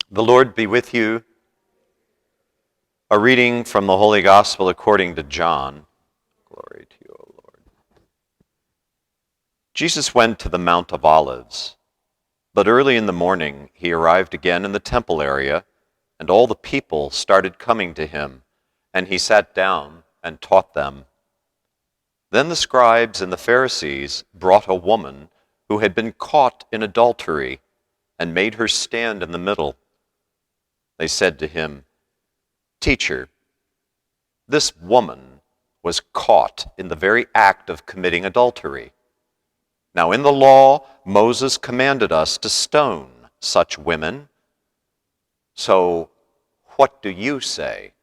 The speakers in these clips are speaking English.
The Lord be with you. A reading from the Holy Gospel according to John. Glory to you, O Lord. Jesus went to the Mount of Olives, but early in the morning he arrived again in the temple area, and all the people started coming to him, and he sat down and taught them. Then the scribes and the Pharisees brought a woman who had been caught in adultery and made her stand in the middle. They said to him, "Teacher, this woman was caught in the very act of committing adultery. Now in the law, Moses commanded us to stone such women. So what do you say?"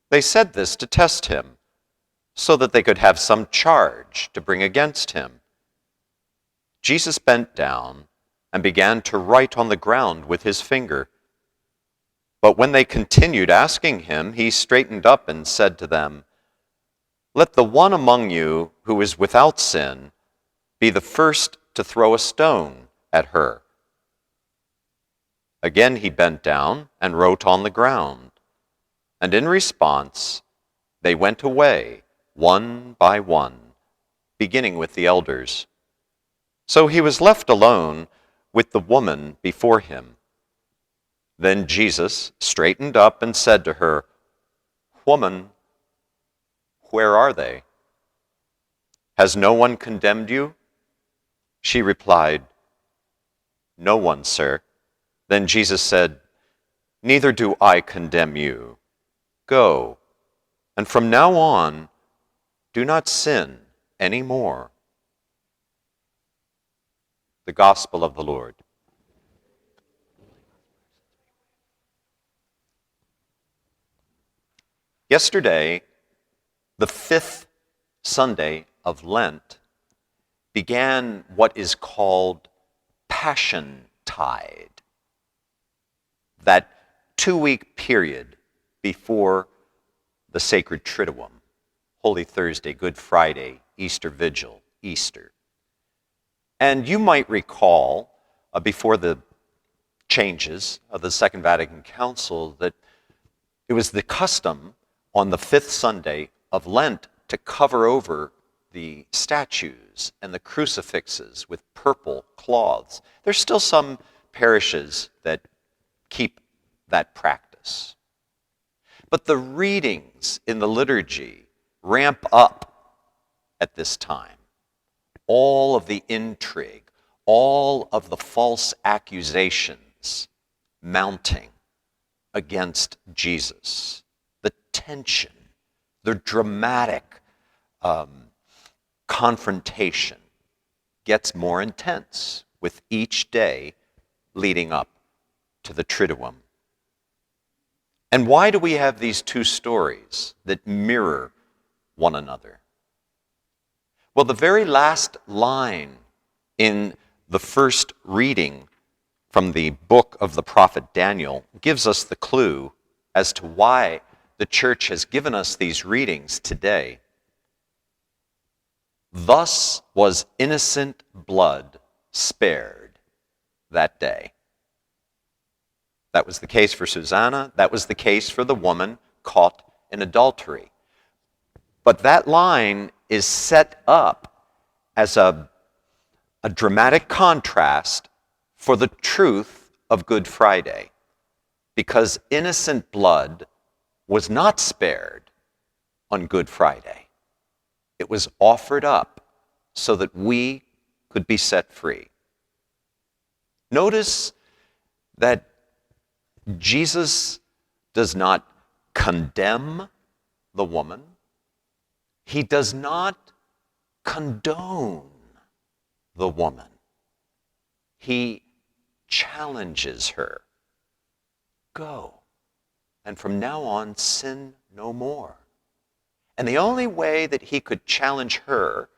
They said this to test him, so that they could have some charge to bring against him. Jesus bent down and began to write on the ground with his finger. But when they continued asking him, he straightened up and said to them, "Let the one among you who is without sin be the first to throw a stone at her." Again he bent down and wrote on the ground, and in response they went away one by one, beginning with the elders. So he was left alone with the woman before him. Then Jesus straightened up and said to her, "Woman, where are they? Has no one condemned you?" She replied, "No one, sir." Then Jesus said, "Neither do I condemn you. Go, and from now on, do not sin any more." The Gospel of the Lord. Yesterday, the fifth Sunday of Lent, began what is called Passion Tide, that 2-week period before the Sacred Triduum, Holy Thursday, Good Friday, Easter Vigil, Easter. And you might recall, before the changes of the Second Vatican Council, that it was the custom on the fifth Sunday of Lent to cover over the statues and the crucifixes with purple cloths. There's still some parishes that keep that practice. But the readings in the liturgy ramp up at this time. All of the intrigue, all of the false accusations mounting against Jesus. The tension, the dramatic confrontation gets more intense with each day leading up to the Triduum. And why do we have these two stories that mirror one another? Well, the very last line in the first reading from the book of the prophet Daniel gives us the clue as to why the church has given us these readings today. "Thus was innocent blood spared that day." That was the case for Susanna. That was the case for the woman caught in adultery. But that line is set up as a dramatic contrast for the truth of Good Friday, because innocent blood was not spared on Good Friday. It was offered up so that we could be set free. Notice that Jesus does not condemn the woman. He does not condone the woman. He challenges her. Go, and from now on, sin no more. And the only way that he could challenge her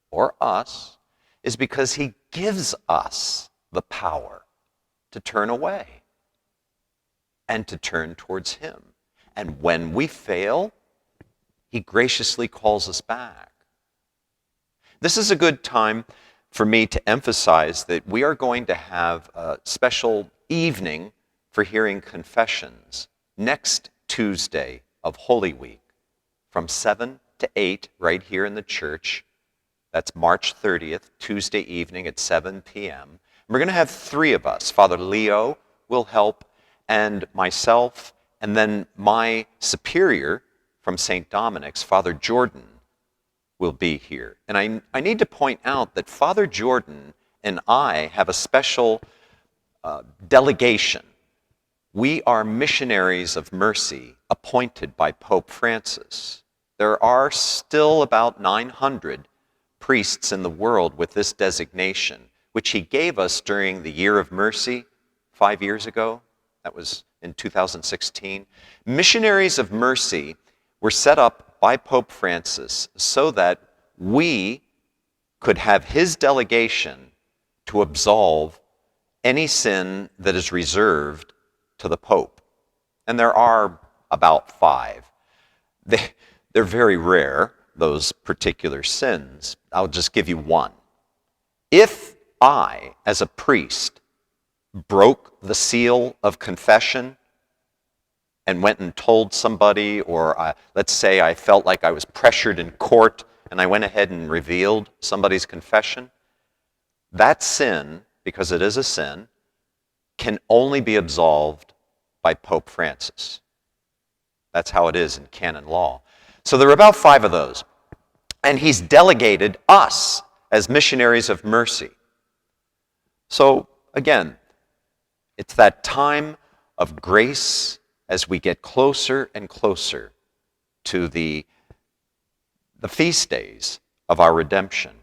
or us is because he gives us the power to turn away and to turn towards him. And when we fail, he graciously calls us back. This is a good time for me to emphasize that we are going to have a special evening for hearing confessions next Tuesday of Holy Week from 7 to 8 right here in the church. That's March 30th, Tuesday evening at 7 p.m. We're going to have 3 of us. Father Leo will help, and myself, and then my superior from St. Dominic's, Father Jordan, will be here. And I need to point out that Father Jordan and I have a special delegation. We are missionaries of mercy appointed by Pope Francis. There are still about 900 priests in the world with this designation, which he gave us during the Year of Mercy 5 years ago. That was in 2016. Missionaries of Mercy were set up by Pope Francis so that we could have his delegation to absolve any sin that is reserved to the Pope. And there are about 5. They're very rare, those particular sins. I'll just give you one. If I, as a priest, broke the seal of confession and went and told somebody, or let's say I felt like I was pressured in court and I went ahead and revealed somebody's confession, that sin, because it is a sin, can only be absolved by Pope Francis. That's how it is in canon law. So there are about 5 of those. And he's delegated us as missionaries of mercy. So again, it's that time of grace as we get closer and closer to the feast days of our redemption.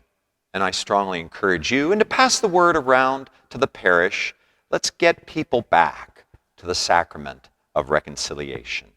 And I strongly encourage you, and to pass the word around to the parish, let's get people back to the sacrament of reconciliation.